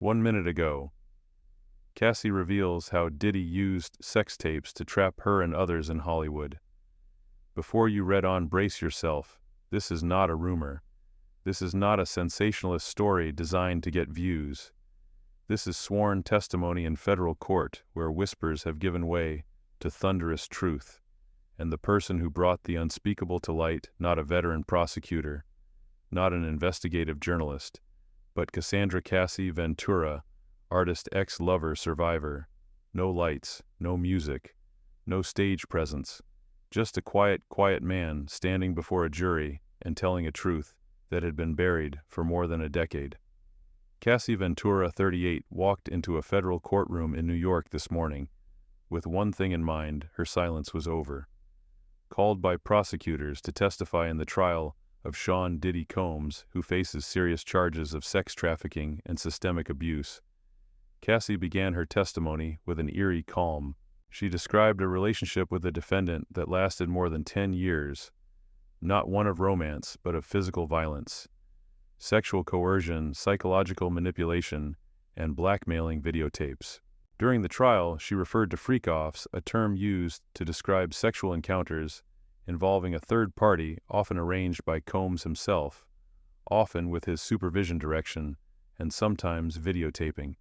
1 minute ago, Cassie reveals how Diddy used sex tapes to trap her and others in Hollywood. Before you read on, brace yourself. This is not a rumor. This is not a sensationalist story designed to get views. This is sworn testimony in federal court where whispers have given way to thunderous truth, and the person who brought the unspeakable to light, not a veteran prosecutor, not an investigative journalist, but Cassie Ventura, artist ex-lover survivor. No lights, no music, no stage presence, just a quiet man standing before a jury and telling a truth that had been buried for more than a decade. Cassie Ventura, 38, walked into a federal courtroom in New York this morning. With one thing in mind, her silence was over. Called by prosecutors to testify in the trial of Sean Diddy Combs, who faces serious charges of sex trafficking and systemic abuse, Cassie began her testimony with an eerie calm. She described a relationship with the defendant that lasted more than 10 years, not one of romance, but of physical violence, sexual coercion, psychological manipulation, and blackmailing videotapes. During the trial, she referred to freak-offs, a term used to describe sexual encounters involving a third party, often arranged by Combs himself, often with his supervision direction, and sometimes videotaping.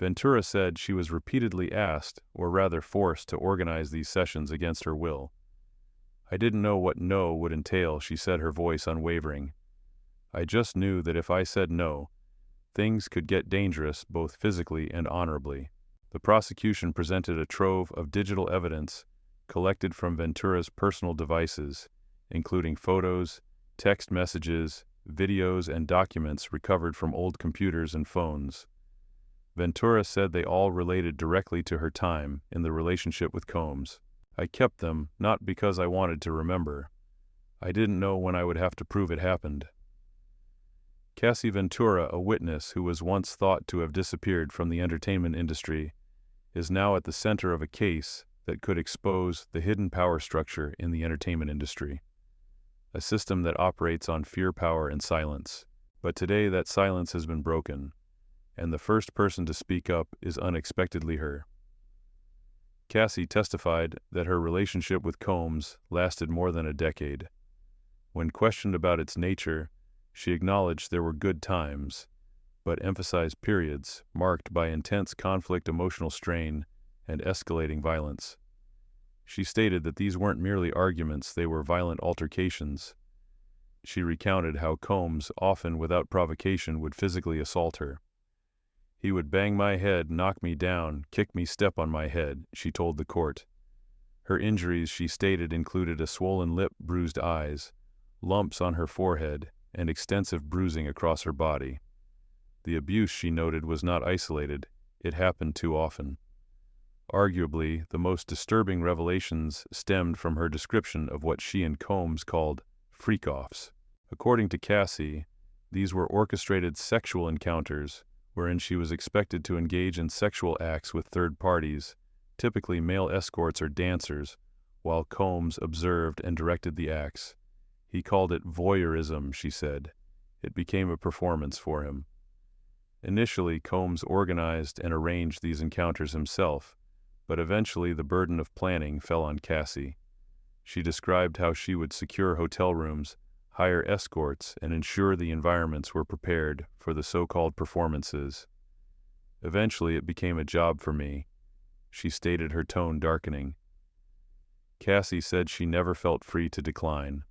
Ventura said she was repeatedly asked, or rather forced, to organize these sessions against her will. I didn't know what no would entail, she said, her voice unwavering. I just knew that if I said no, things could get dangerous both physically and honorably. The prosecution presented a trove of digital evidence collected from Ventura's personal devices, including photos, text messages, videos, and documents recovered from old computers and phones. Ventura said they all related directly to her time in the relationship with Combs. I kept them, not because I wanted to remember. I didn't know when I would have to prove it happened. Cassie Ventura, a witness who was once thought to have disappeared from the entertainment industry, is now at the center of a case that could expose the hidden power structure in the entertainment industry, a system that operates on fear, power, and silence. But today that silence has been broken, and the first person to speak up is unexpectedly her. Cassie testified that her relationship with Combs lasted more than a decade. When questioned about its nature, she acknowledged there were good times, but emphasized periods marked by intense conflict, emotional strain, and escalating violence. She stated that these weren't merely arguments, they were violent altercations. She recounted how Combs, often without provocation, would physically assault her. He would bang my head, knock me down, kick me, step on my head, she told the court. Her injuries, she stated, included a swollen lip, bruised eyes, lumps on her forehead, and extensive bruising across her body. The abuse, she noted, was not isolated, it happened too often. Arguably, the most disturbing revelations stemmed from her description of what she and Combs called freak-offs. According to Cassie, these were orchestrated sexual encounters wherein she was expected to engage in sexual acts with third parties, typically male escorts or dancers, while Combs observed and directed the acts. He called it voyeurism, she said. It became a performance for him. Initially, Combs organized and arranged these encounters himself, but eventually the burden of planning fell on Cassie. She described how she would secure hotel rooms, hire escorts, and ensure the environments were prepared for the so-called performances. Eventually, it became a job for me, she stated, her tone darkening. Cassie said she never felt free to decline.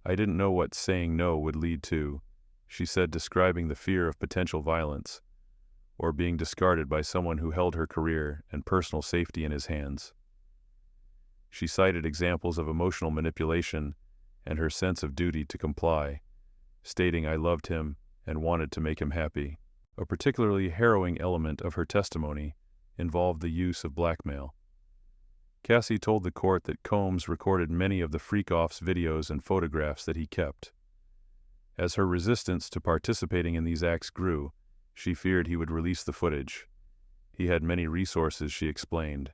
I didn't know what saying no would lead to, she said, describing the fear of potential violence, or being discarded by someone who held her career and personal safety in his hands. She cited examples of emotional manipulation and her sense of duty to comply, stating I loved him and wanted to make him happy. A particularly harrowing element of her testimony involved the use of blackmail. Cassie told the court that Combs recorded many of the freak-offs videos and photographs that he kept. As her resistance to participating in these acts grew, she feared he would release the footage. He had many resources, she explained,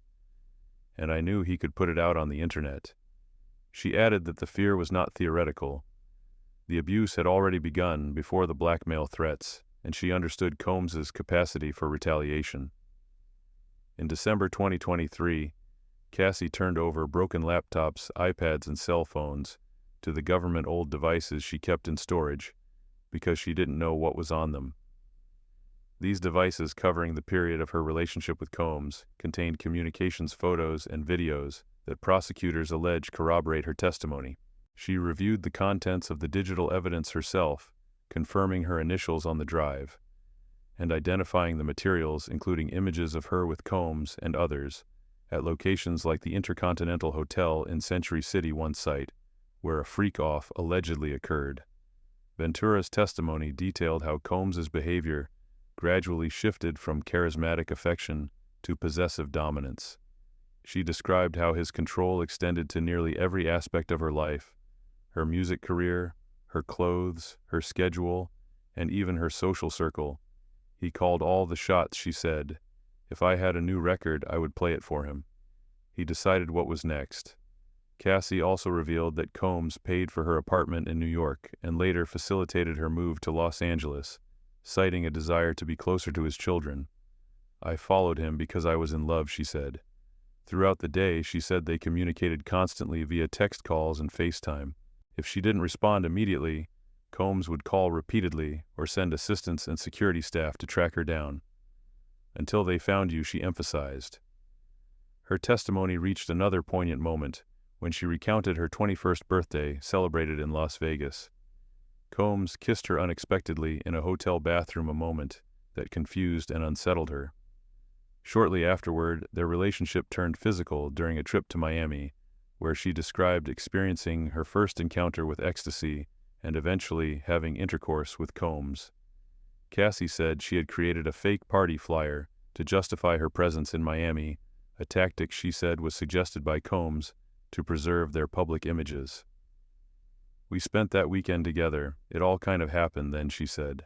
and I knew he could put it out on the internet. She added that the fear was not theoretical. The abuse had already begun before the blackmail threats, and she understood Combs's capacity for retaliation. In December 2023, Cassie turned over broken laptops, iPads, and cell phones to the government old devices she kept in storage because she didn't know what was on them. These devices, covering the period of her relationship with Combs, contained communications photos and videos that prosecutors allege corroborate her testimony. She reviewed the contents of the digital evidence herself, confirming her initials on the drive, and identifying the materials, including images of her with Combs and others, at locations like the Intercontinental Hotel in Century City, one site, where a freak-off allegedly occurred. Ventura's testimony detailed how Combs's behavior gradually shifted from charismatic affection to possessive dominance. She described how his control extended to nearly every aspect of her life: her music career, her clothes, her schedule, and even her social circle. He called all the shots, she said. If I had a new record, I would play it for him. He decided what was next. Cassie also revealed that Combs paid for her apartment in New York and later facilitated her move to Los Angeles, citing a desire to be closer to his children. I followed him because I was in love, she said. Throughout the day, she said they communicated constantly via text calls and FaceTime. If she didn't respond immediately, Combs would call repeatedly or send assistants and security staff to track her down. Until they found you, she emphasized. Her testimony reached another poignant moment when she recounted her 21st birthday celebrated in Las Vegas. Combs kissed her unexpectedly in a hotel bathroom, a moment that confused and unsettled her. Shortly afterward, their relationship turned physical during a trip to Miami, where she described experiencing her first encounter with ecstasy and eventually having intercourse with Combs. Cassie said she had created a fake party flyer to justify her presence in Miami, a tactic she said was suggested by Combs to preserve their public images. We spent that weekend together. It all kind of happened then, she said.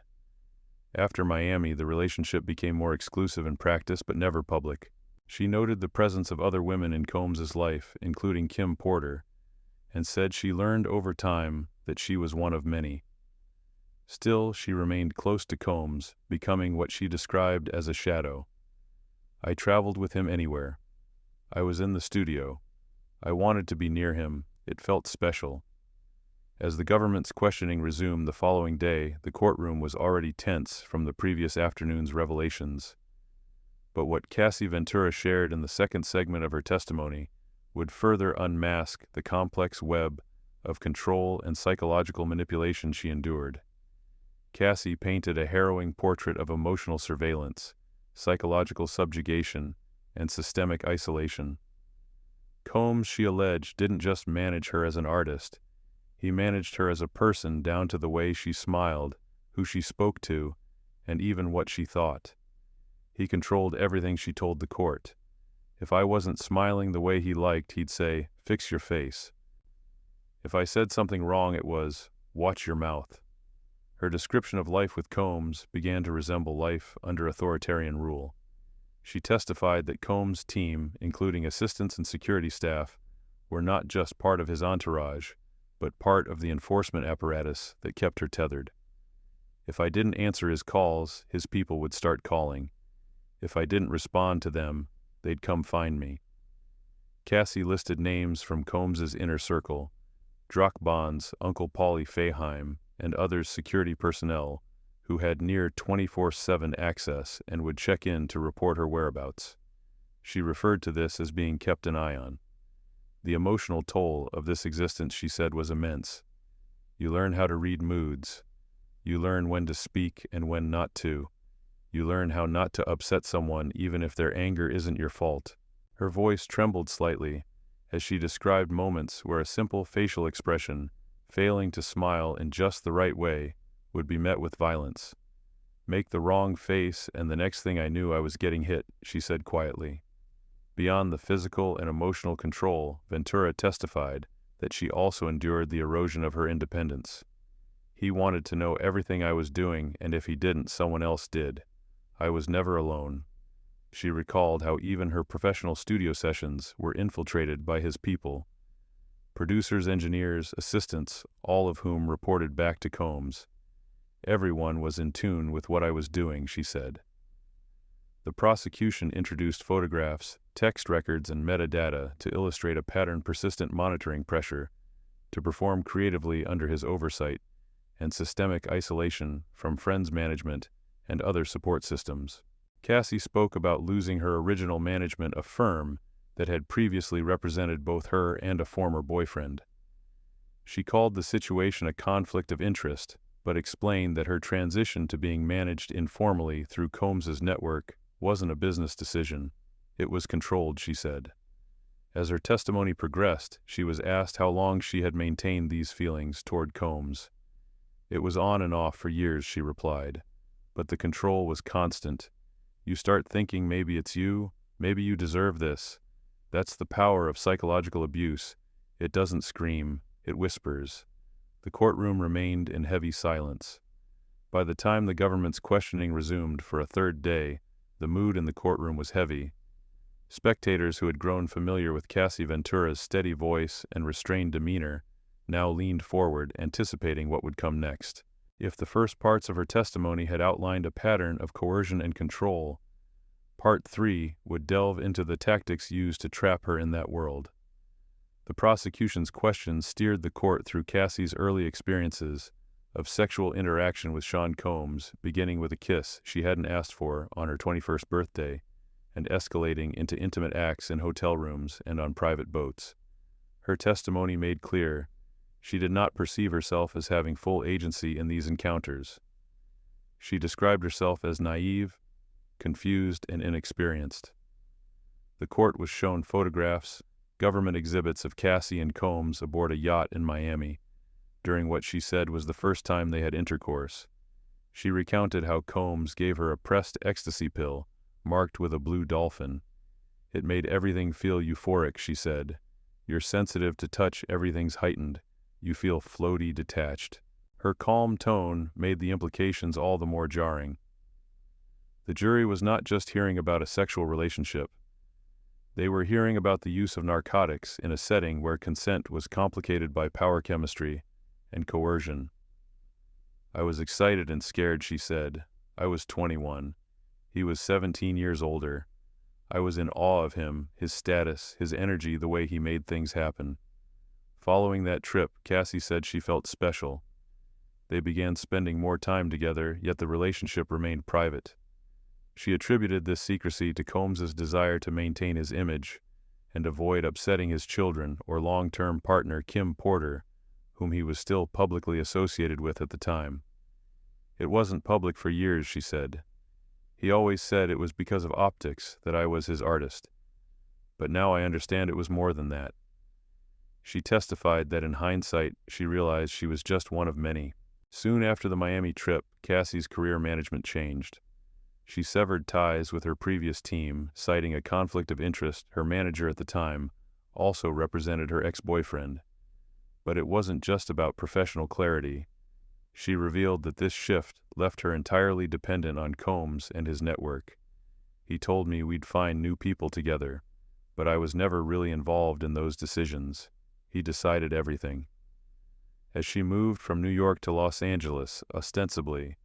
After Miami, the relationship became more exclusive in practice but never public. She noted the presence of other women in Combs's life, including Kim Porter, and said she learned over time that she was one of many. Still, she remained close to Combs, becoming what she described as a shadow. I traveled with him anywhere. I was in the studio. I wanted to be near him. It felt special. As the government's questioning resumed the following day, the courtroom was already tense from the previous afternoon's revelations. But what Cassie Ventura shared in the second segment of her testimony would further unmask the complex web of control and psychological manipulation she endured. Cassie painted a harrowing portrait of emotional surveillance, psychological subjugation, and systemic isolation. Combs, she alleged, didn't just manage her as an artist. He managed her as a person, down to the way she smiled, who she spoke to, and even what she thought. He controlled everything she told the court. If I wasn't smiling the way he liked, he'd say, "Fix your face." If I said something wrong, it was, "Watch your mouth." Her description of life with Combs began to resemble life under authoritarian rule. She testified that Combs' team, including assistants and security staff, were not just part of his entourage, but part of the enforcement apparatus that kept her tethered. If I didn't answer his calls, his people would start calling. If I didn't respond to them, they'd come find me. Cassie listed names from Combs's inner circle: Druck Bonds, Uncle Paulie Feheim, and others security personnel who had near 24/7 access and would check in to report her whereabouts. She referred to this as being kept an eye on. The emotional toll of this existence, she said, was immense. You learn how to read moods. You learn when to speak and when not to. You learn how not to upset someone even if their anger isn't your fault. Her voice trembled slightly as she described moments where a simple facial expression, failing to smile in just the right way, would be met with violence. Make the wrong face, and the next thing I knew I was getting hit, she said quietly. Beyond the physical and emotional control, Ventura testified that she also endured the erosion of her independence. He wanted to know everything I was doing, and if he didn't, someone else did. I was never alone. She recalled how even her professional studio sessions were infiltrated by his people. Producers, engineers, assistants, all of whom reported back to Combs. Everyone was in tune with what I was doing, she said. The prosecution introduced photographs, text records, and metadata to illustrate a pattern persistent monitoring pressure to perform creatively under his oversight and systemic isolation from friends management and other support systems. Cassie spoke about losing her original management, a firm that had previously represented both her and a former boyfriend. She called the situation a conflict of interest, but explained that her transition to being managed informally through Combs's network wasn't a business decision. It was controlled, she said. As her testimony progressed, she was asked how long she had maintained these feelings toward Combs. It was on and off for years, she replied. But the control was constant. You start thinking maybe it's you, maybe you deserve this. That's the power of psychological abuse. It doesn't scream, it whispers. The courtroom remained in heavy silence. By the time the government's questioning resumed for a third day, the mood in the courtroom was heavy. Spectators who had grown familiar with Cassie Ventura's steady voice and restrained demeanor now leaned forward, anticipating what would come next. If the first parts of her testimony had outlined a pattern of coercion and control, Part 3 would delve into the tactics used to trap her in that world. The prosecution's questions steered the court through Cassie's early experiences of sexual interaction with Sean Combs, beginning with a kiss she hadn't asked for on her 21st birthday, and escalating into intimate acts in hotel rooms and on private boats. Her testimony made clear she did not perceive herself as having full agency in these encounters. She described herself as naive, confused, and inexperienced. The court was shown photographs, government exhibits of Cassie and Combs aboard a yacht in Miami, during what she said was the first time they had intercourse. She recounted how Combs gave her a pressed ecstasy pill marked with a blue dolphin. It made everything feel euphoric, she said. You're sensitive to touch, everything's heightened. You feel floaty, detached. Her calm tone made the implications all the more jarring. The jury was not just hearing about a sexual relationship. They were hearing about the use of narcotics in a setting where consent was complicated by power chemistry and coercion. I was excited and scared, she said. I was 21. He was 17 years older. I was in awe of him, his status, his energy, the way he made things happen. Following that trip, Cassie said she felt special. They began spending more time together, yet the relationship remained private. She attributed this secrecy to Combs's desire to maintain his image and avoid upsetting his children or long-term partner Kim Porter, whom he was still publicly associated with at the time. It wasn't public for years, she said. He always said it was because of optics that I was his artist. But now I understand it was more than that. She testified that in hindsight, she realized she was just one of many. Soon after the Miami trip, Cassie's career management changed. She severed ties with her previous team, citing a conflict of interest. Her manager at the time also represented her ex-boyfriend. But it wasn't just about professional clarity. She revealed that this shift left her entirely dependent on Combs and his network. He told me we'd find new people together, but I was never really involved in those decisions. He decided everything. As she moved from New York to Los Angeles, ostensibly,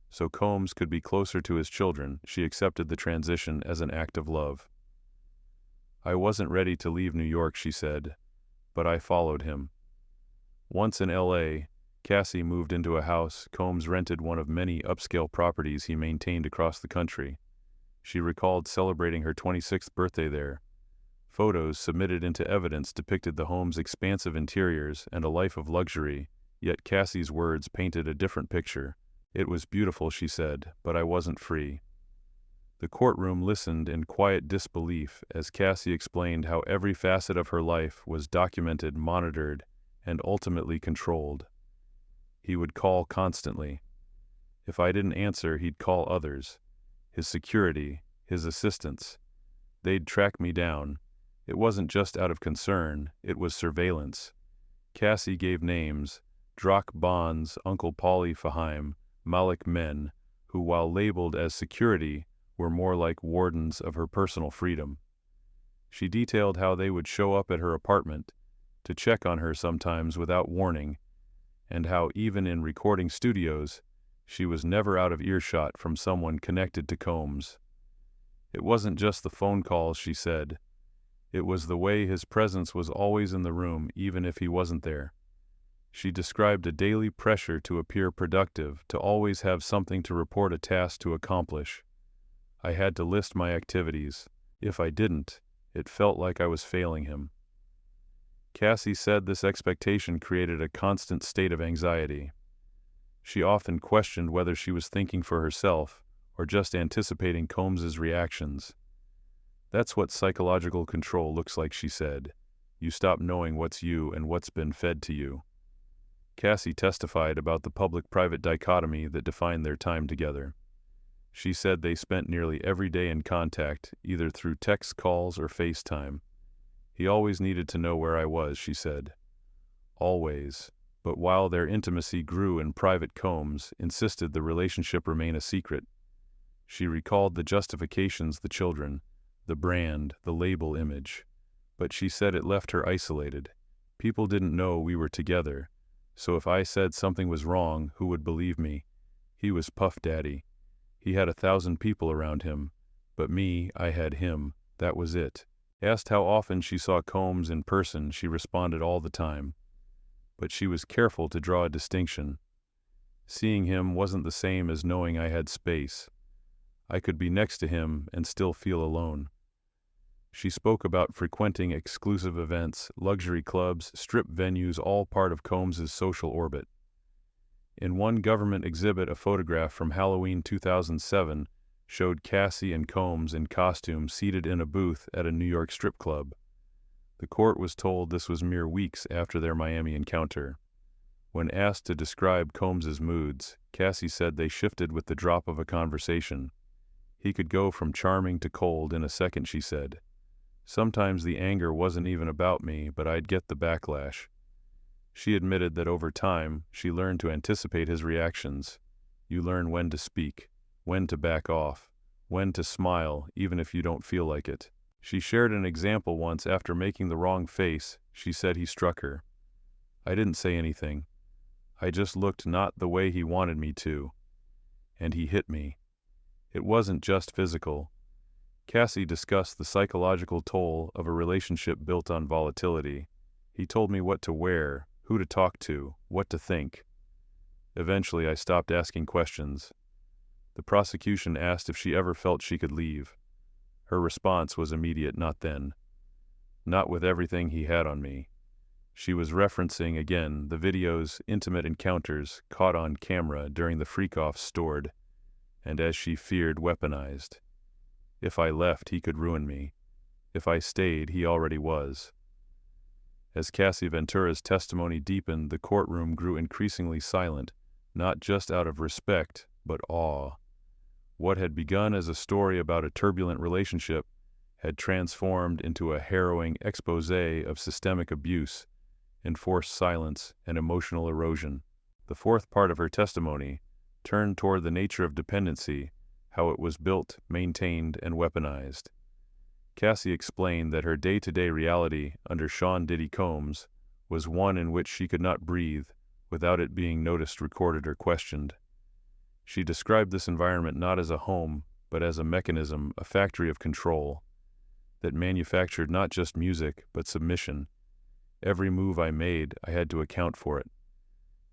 so Combs could be closer to his children, she accepted the transition as an act of love. I wasn't ready to leave New York, she said, but I followed him. Once in L.A., Cassie moved into a house Combs rented, one of many upscale properties he maintained across the country. She recalled celebrating her 26th birthday there. Photos submitted into evidence depicted the home's expansive interiors and a life of luxury, yet Cassie's words painted a different picture. It was beautiful, she said, but I wasn't free. The courtroom listened in quiet disbelief as Cassie explained how every facet of her life was documented, monitored, and ultimately controlled. He would call constantly. If I didn't answer, he'd call others. His security, his assistants. They'd track me down. It wasn't just out of concern, it was surveillance. Cassie gave names: Drak Bonds, Uncle Paulie Faheim, Malik Men, who, while labeled as security, were more like wardens of her personal freedom. She detailed how they would show up at her apartment to check on her sometimes without warning, and how even in recording studios, She was never out of earshot from someone connected to Combs. It wasn't just the phone calls, she said. It was the way his presence was always in the room, even if he wasn't there. She described a daily pressure to appear productive, to always have something to report, a task to accomplish. I had to list my activities. If I didn't, it felt like I was failing him. Cassie said this expectation created a constant state of anxiety. She often questioned whether she was thinking for herself or just anticipating Combs's reactions. That's what psychological control looks like, she said. You stop knowing what's you and what's been fed to you. Cassie testified about the public-private dichotomy that defined their time together. She said they spent nearly every day in contact, either through text calls or FaceTime. He always needed to know where I was, she said. Always. But while their intimacy grew in private, Combs insisted the relationship remain a secret. She recalled the justifications, the children, the brand, the label image. But she said it left her isolated. People didn't know we were together, so if I said something was wrong, who would believe me? He was Puff Daddy. He had 1,000 people around him, but me, I had him. That was it. Asked how often she saw Combs in person, she responded all the time. But she was careful to draw a distinction. Seeing him wasn't the same as knowing I had space. I could be next to him and still feel alone. She spoke about frequenting exclusive events, luxury clubs, strip venues, all part of Combs's social orbit. In one government exhibit, a photograph from Halloween 2007 showed Cassie and Combs in costume seated in a booth at a New York strip club. The court was told this was mere weeks after their Miami encounter. When asked to describe Combs's moods, Cassie said they shifted with the drop of a conversation. He could go from charming to cold in a second, she said. Sometimes the anger wasn't even about me, but I'd get the backlash. She admitted that over time, she learned to anticipate his reactions. You learn when to speak, when to back off, when to smile, even if you don't feel like it. She shared an example once. After making the wrong face, she said he struck her. I didn't say anything. I just looked not the way he wanted me to. And he hit me. It wasn't just physical. Cassie discussed the psychological toll of a relationship built on volatility. He told me what to wear, who to talk to, what to think. Eventually, I stopped asking questions. The prosecution asked if she ever felt she could leave. Her response was immediate, not then. Not with everything he had on me. She was referencing, again, the video's intimate encounters caught on camera during the freak-offs stored, and as she feared, weaponized. If I left, he could ruin me. If I stayed, he already was. As Cassie Ventura's testimony deepened, the courtroom grew increasingly silent, not just out of respect, but awe. What had begun as a story about a turbulent relationship had transformed into a harrowing exposé of systemic abuse, enforced silence, and emotional erosion. The fourth part of her testimony turned toward the nature of dependency, how it was built, maintained, and weaponized. Cassie explained that her day-to-day reality under Sean Diddy Combs was one in which she could not breathe without it being noticed, recorded, or questioned. She described this environment not as a home, but as a mechanism, a factory of control, that manufactured not just music, but submission. Every move I made, I had to account for it.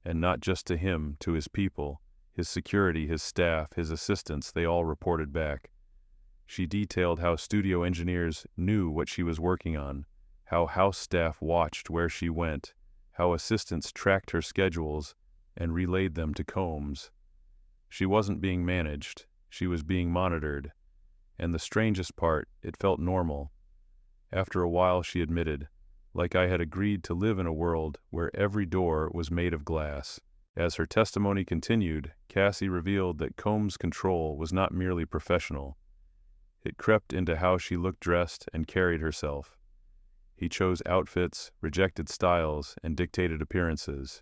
And not just to him, to his people, his security, his staff, his assistants, they all reported back. She detailed how studio engineers knew what she was working on, how house staff watched where she went, how assistants tracked her schedules and relayed them to Combs. She wasn't being managed, she was being monitored. And the strangest part, it felt normal. After a while, she admitted, like I had agreed to live in a world where every door was made of glass. As her testimony continued, Cassie revealed that Combs' control was not merely professional. It crept into how she looked, dressed, and carried herself. He chose outfits, rejected styles, and dictated appearances.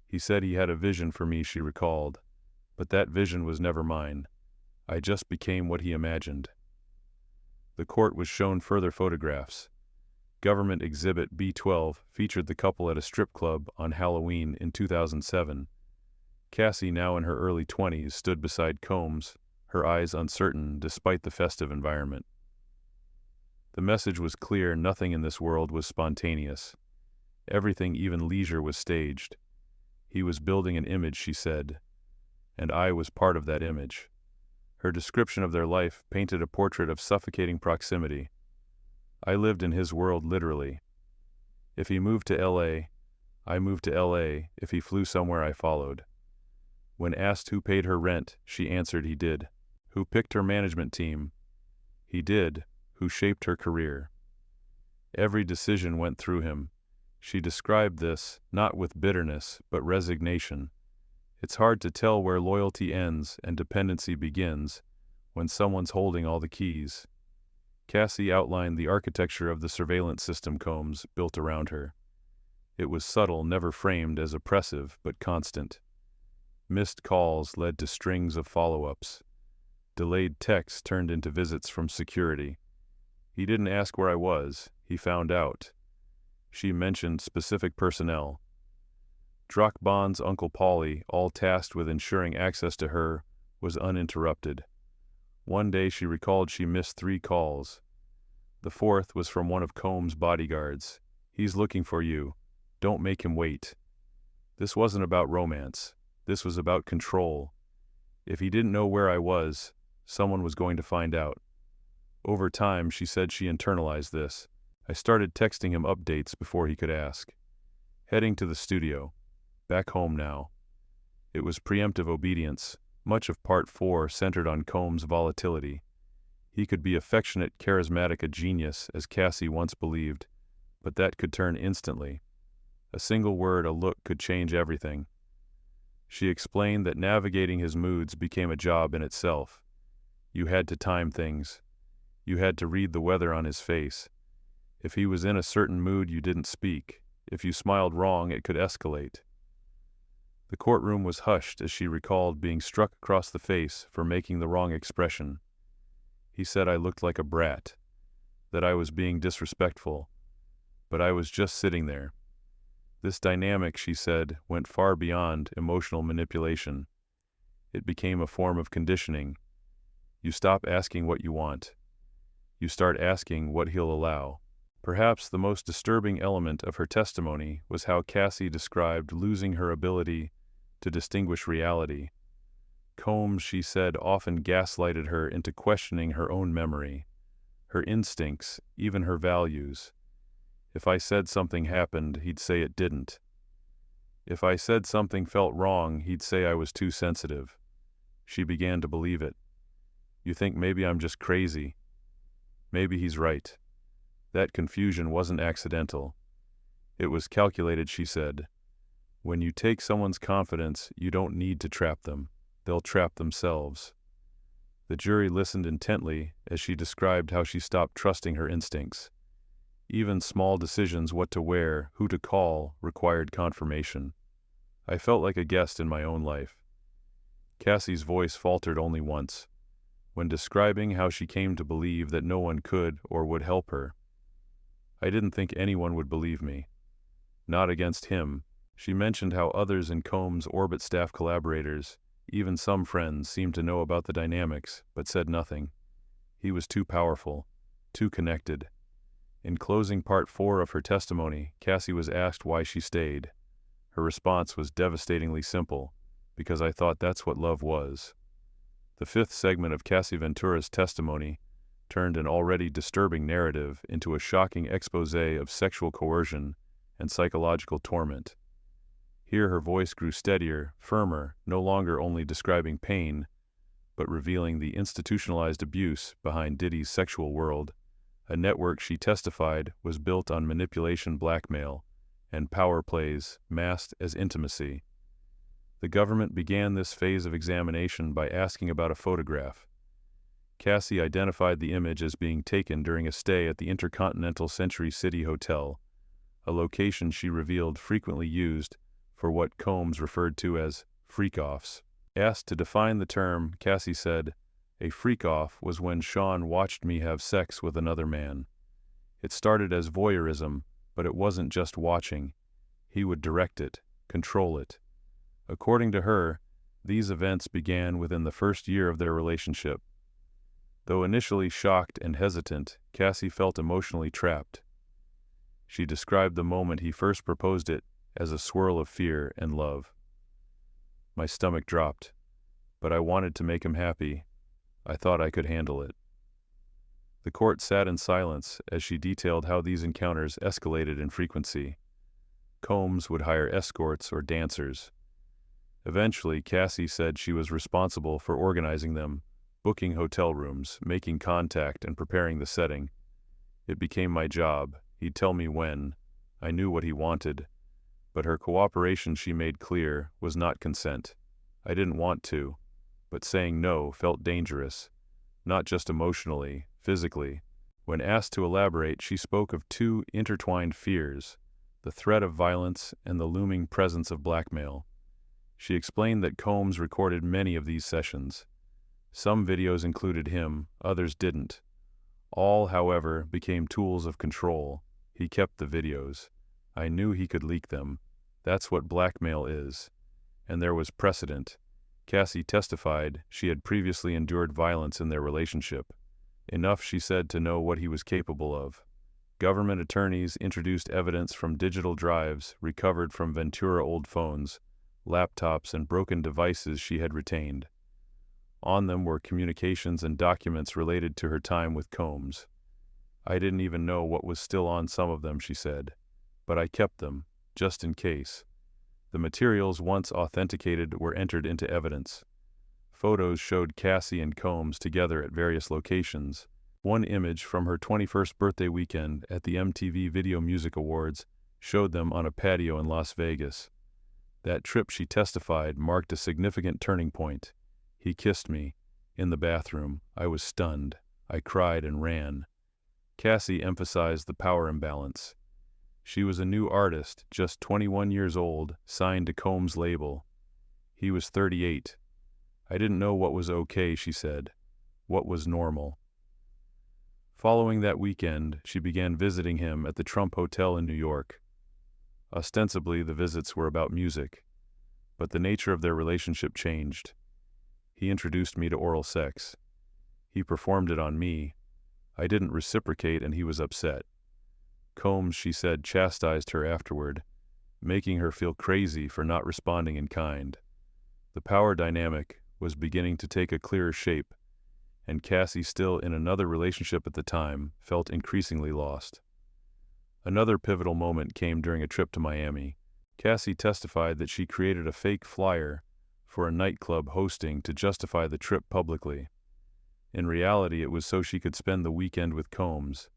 He said he had a vision for me, she recalled. But that vision was never mine. I just became what he imagined. The court was shown further photographs. Government Exhibit B12 featured the couple at a strip club on Halloween in 2007. Cassie, now in her early 20s, stood beside Combs, her eyes uncertain despite the festive environment. The message was clear: nothing in this world was spontaneous. Everything, even leisure, was staged. He was building an image, she said, and I was part of that image. Her description of their life painted a portrait of suffocating proximity. I lived in his world literally. If he moved to L.A., I moved to L.A. If he flew somewhere, I followed. When asked who paid her rent, she answered he did. Who picked her management team? He did. Who shaped her career? Every decision went through him. She described this, not with bitterness, but resignation. It's hard to tell where loyalty ends and dependency begins when someone's holding all the keys. Cassie outlined the architecture of the surveillance system Combs built around her. It was subtle, never framed as oppressive, but constant. Missed calls led to strings of follow-ups. Delayed texts turned into visits from security. He didn't ask where I was, he found out. She mentioned specific personnel. Druck Bond's Uncle Paulie, all tasked with ensuring access to her, was uninterrupted. One day she recalled she missed 3 calls. The 4th was from one of Combs' bodyguards. He's looking for you. Don't make him wait. This wasn't about romance. This was about control. If he didn't know where I was, someone was going to find out. Over time, she said she internalized this. I started texting him updates before he could ask. Heading to the studio. Back home now. It was preemptive obedience. Much of Part 4 centered on Combs' volatility. He could be affectionate, charismatic, a genius, as Cassie once believed, but that could turn instantly. A single word, a look, could change everything. She explained that navigating his moods became a job in itself. You had to time things. You had to read the weather on his face. If he was in a certain mood, you didn't speak. If you smiled wrong, it could escalate. The courtroom was hushed as she recalled being struck across the face for making the wrong expression. He said I looked like a brat, that I was being disrespectful, but I was just sitting there. This dynamic, she said, went far beyond emotional manipulation. It became a form of conditioning. You stop asking what you want. You start asking what he'll allow. Perhaps the most disturbing element of her testimony was how Cassie described losing her ability to distinguish reality. Combs, she said, often gaslighted her into questioning her own memory, her instincts, even her values. If I said something happened, he'd say it didn't. If I said something felt wrong, he'd say I was too sensitive. She began to believe it. You think maybe I'm just crazy. Maybe he's right. That confusion wasn't accidental. It was calculated, she said. When you take someone's confidence, you don't need to trap them. They'll trap themselves. The jury listened intently as she described how she stopped trusting her instincts. Even small decisions, what to wear, who to call, required confirmation. I felt like a guest in my own life. Cassie's voice faltered only once, when describing how she came to believe that no one could or would help her. I didn't think anyone would believe me. Not against him. She mentioned how others in Combs' orbit staff collaborators, even some friends, seemed to know about the dynamics, but said nothing. He was too powerful, too connected. In closing Part 4 of her testimony, Cassie was asked why she stayed. Her response was devastatingly simple, because I thought that's what love was. The 5th segment of Cassie Ventura's testimony turned an already disturbing narrative into a shocking exposé of sexual coercion and psychological torment. Here her voice grew steadier, firmer, no longer only describing pain, but revealing the institutionalized abuse behind Diddy's sexual world, a network she testified was built on manipulation, blackmail, and power plays masked as intimacy. The government began this phase of examination by asking about a photograph. Cassie identified the image as being taken during a stay at the Intercontinental Century City Hotel, a location she revealed frequently used for what Combs referred to as freak-offs. Asked to define the term, Cassie said, "A freak-off was when Sean watched me have sex with another man. It started as voyeurism, but it wasn't just watching. He would direct it, control it. According to her, these events began within the first year of their relationship. Though initially shocked and hesitant, Cassie felt emotionally trapped. She described the moment he first proposed it as a swirl of fear and love. My stomach dropped, but I wanted to make him happy. I thought I could handle it. The court sat in silence as she detailed how these encounters escalated in frequency. Combs would hire escorts or dancers. Eventually, Cassie said she was responsible for organizing them, booking hotel rooms, making contact, and preparing the setting. It became my job. He'd tell me when. I knew what he wanted. But her cooperation, she made clear, was not consent. I didn't want to, but saying no felt dangerous, not just emotionally, physically. When asked to elaborate, she spoke of two intertwined fears, the threat of violence and the looming presence of blackmail. She explained that Combs recorded many of these sessions. Some videos included him, others didn't. All, however, became tools of control. He kept the videos. I knew he could leak them. That's what blackmail is. And there was precedent. Cassie testified she had previously endured violence in their relationship. Enough, she said, to know what he was capable of. Government attorneys introduced evidence from digital drives recovered from Ventura old phones, laptops, and broken devices she had retained. On them were communications and documents related to her time with Combs. I didn't even know what was still on some of them, she said, but I kept them, just in case. The materials once authenticated were entered into evidence. Photos showed Cassie and Combs together at various locations. One image from her 21st birthday weekend at the MTV Video Music Awards showed them on a patio in Las Vegas. That trip, she testified, marked a significant turning point. He kissed me. In the bathroom, I was stunned. I cried and ran. Cassie emphasized the power imbalance. She was a new artist, just 21 years old, signed to Combs' label. He was 38. I didn't know what was okay, she said. What was normal? Following that weekend, she began visiting him at the Trump Hotel in New York. Ostensibly, the visits were about music, but the nature of their relationship changed. He introduced me to oral sex. He performed it on me. I didn't reciprocate, and he was upset. Combs, she said, chastised her afterward, making her feel crazy for not responding in kind. The power dynamic was beginning to take a clearer shape, and Cassie, still in another relationship at the time, felt increasingly lost. Another pivotal moment came during a trip to Miami. Cassie testified that she created a fake flyer for a nightclub hosting to justify the trip publicly. In reality, it was so she could spend the weekend with Combs.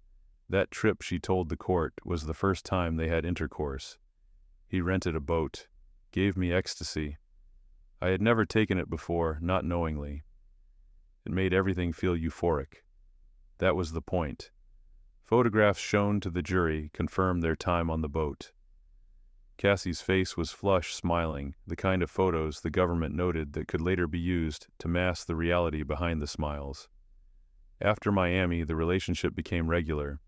That trip, she told the court, was the first time they had intercourse. He rented a boat, gave me ecstasy. I had never taken it before, not knowingly. It made everything feel euphoric. That was the point. Photographs shown to the jury confirmed their time on the boat. Cassie's face was flush, smiling, the kind of photos the government noted that could later be used to mask the reality behind the smiles. After Miami, the relationship became regular.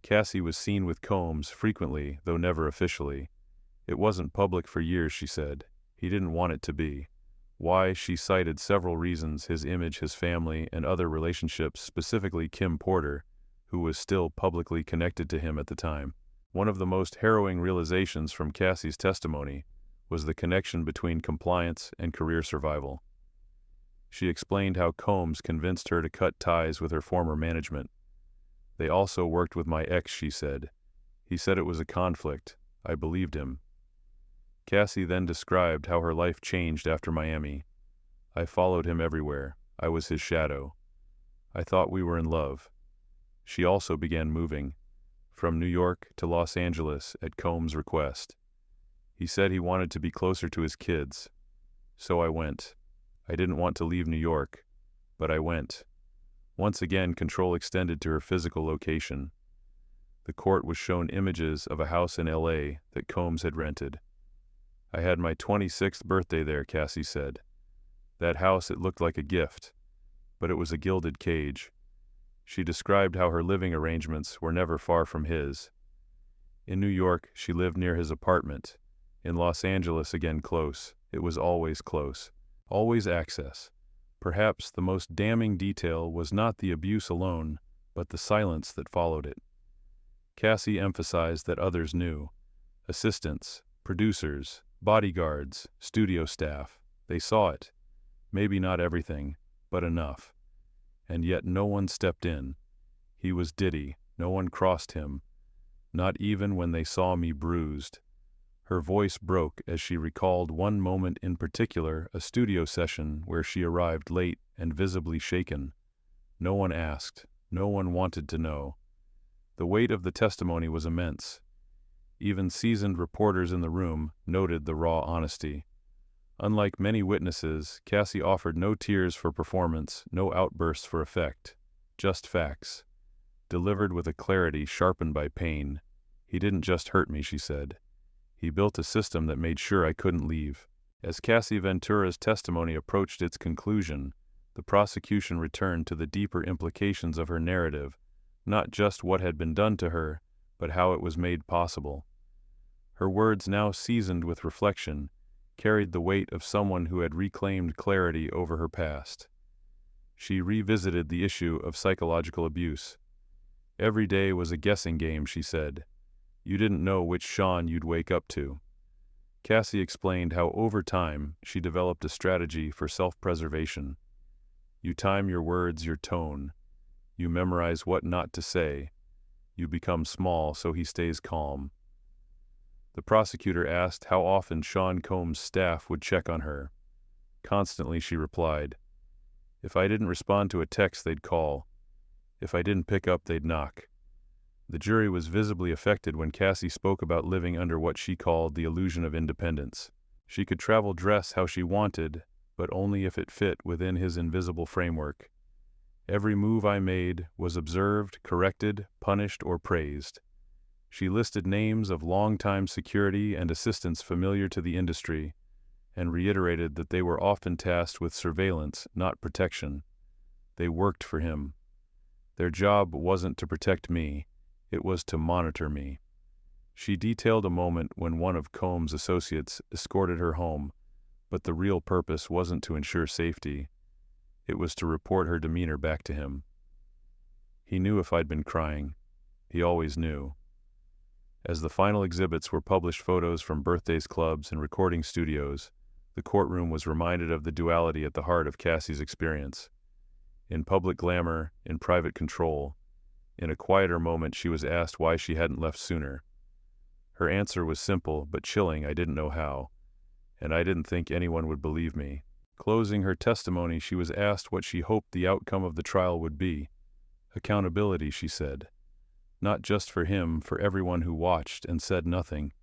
Cassie was seen with Combs frequently, though never officially. It wasn't public for years, she said. He didn't want it to be. Why? She cited several reasons: his image, his family, and other relationships, specifically Kim Porter, who was still publicly connected to him at the time. One of the most harrowing realizations from Cassie's testimony was the connection between compliance and career survival. She explained how Combs convinced her to cut ties with her former management. They also worked with my ex, she said. He said it was a conflict. I believed him. Cassie then described how her life changed after Miami. I followed him everywhere. I was his shadow. I thought we were in love. She also began moving, from New York to Los Angeles at Combs' request. He said he wanted to be closer to his kids. So I went. I didn't want to leave New York, but I went. Once again, control extended to her physical location. The court was shown images of a house in L.A. that Combs had rented. I had my 26th birthday there, Cassie said. That house, it looked like a gift, but it was a gilded cage. She described how her living arrangements were never far from his. In New York, she lived near his apartment. In Los Angeles again close. It was always close. Always access. Perhaps the most damning detail was not the abuse alone, but the silence that followed it. Cassie emphasized that others knew. Assistants, producers, bodyguards, studio staff. They saw it. Maybe not everything, but enough. And yet no one stepped in. He was Diddy. No one crossed him. Not even when they saw me bruised. Her voice broke as she recalled one moment in particular, a studio session where she arrived late and visibly shaken. No one asked. No one wanted to know. The weight of the testimony was immense. Even seasoned reporters in the room noted the raw honesty. Unlike many witnesses, Cassie offered no tears for performance, no outbursts for effect. Just facts. Delivered with a clarity sharpened by pain. He didn't just hurt me, she said. He built a system that made sure I couldn't leave. As Cassie Ventura's testimony approached its conclusion, the prosecution returned to the deeper implications of her narrative, not just what had been done to her, but how it was made possible. Her words, now seasoned with reflection, carried the weight of someone who had reclaimed clarity over her past. She revisited the issue of psychological abuse. Every day was a guessing game, she said. You didn't know which Sean you'd wake up to. Cassie explained how over time she developed a strategy for self-preservation. You time your words, your tone. You memorize what not to say. You become small so he stays calm. The prosecutor asked how often Sean Combs' staff would check on her. Constantly, she replied. If I didn't respond to a text, they'd call. If I didn't pick up, they'd knock. The jury was visibly affected when Cassie spoke about living under what she called the illusion of independence. She could travel dress how she wanted, but only if it fit within his invisible framework. Every move I made was observed, corrected, punished, or praised. She listed names of longtime security and assistants familiar to the industry, and reiterated that they were often tasked with surveillance, not protection. They worked for him. Their job wasn't to protect me, it was to monitor me. She detailed a moment when one of Combs' associates escorted her home, but the real purpose wasn't to ensure safety. It was to report her demeanor back to him. He knew if I'd been crying. He always knew. As the final exhibits were published, photos from birthdays clubs and recording studios, the courtroom was reminded of the duality at the heart of Cassie's experience. In public glamour, in private control. In a quieter moment, she was asked why she hadn't left sooner. Her answer was simple but chilling. I didn't know how, and I didn't think anyone would believe me. Closing her testimony, she was asked what she hoped the outcome of the trial would be. Accountability, she said. Not just for him, for everyone who watched and said nothing.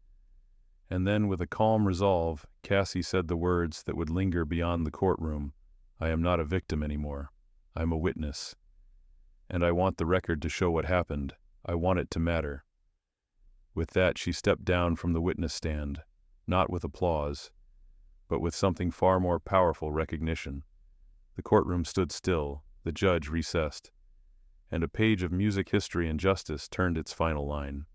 And then, with a calm resolve, Cassie said the words that would linger beyond the courtroom. I am not a victim anymore. I'm a witness. And I want the record to show what happened. I want it to matter. With that, she stepped down from the witness stand, not with applause, but with something far more powerful, recognition. The courtroom stood still, the judge recessed, and a page of music history and justice turned its final line.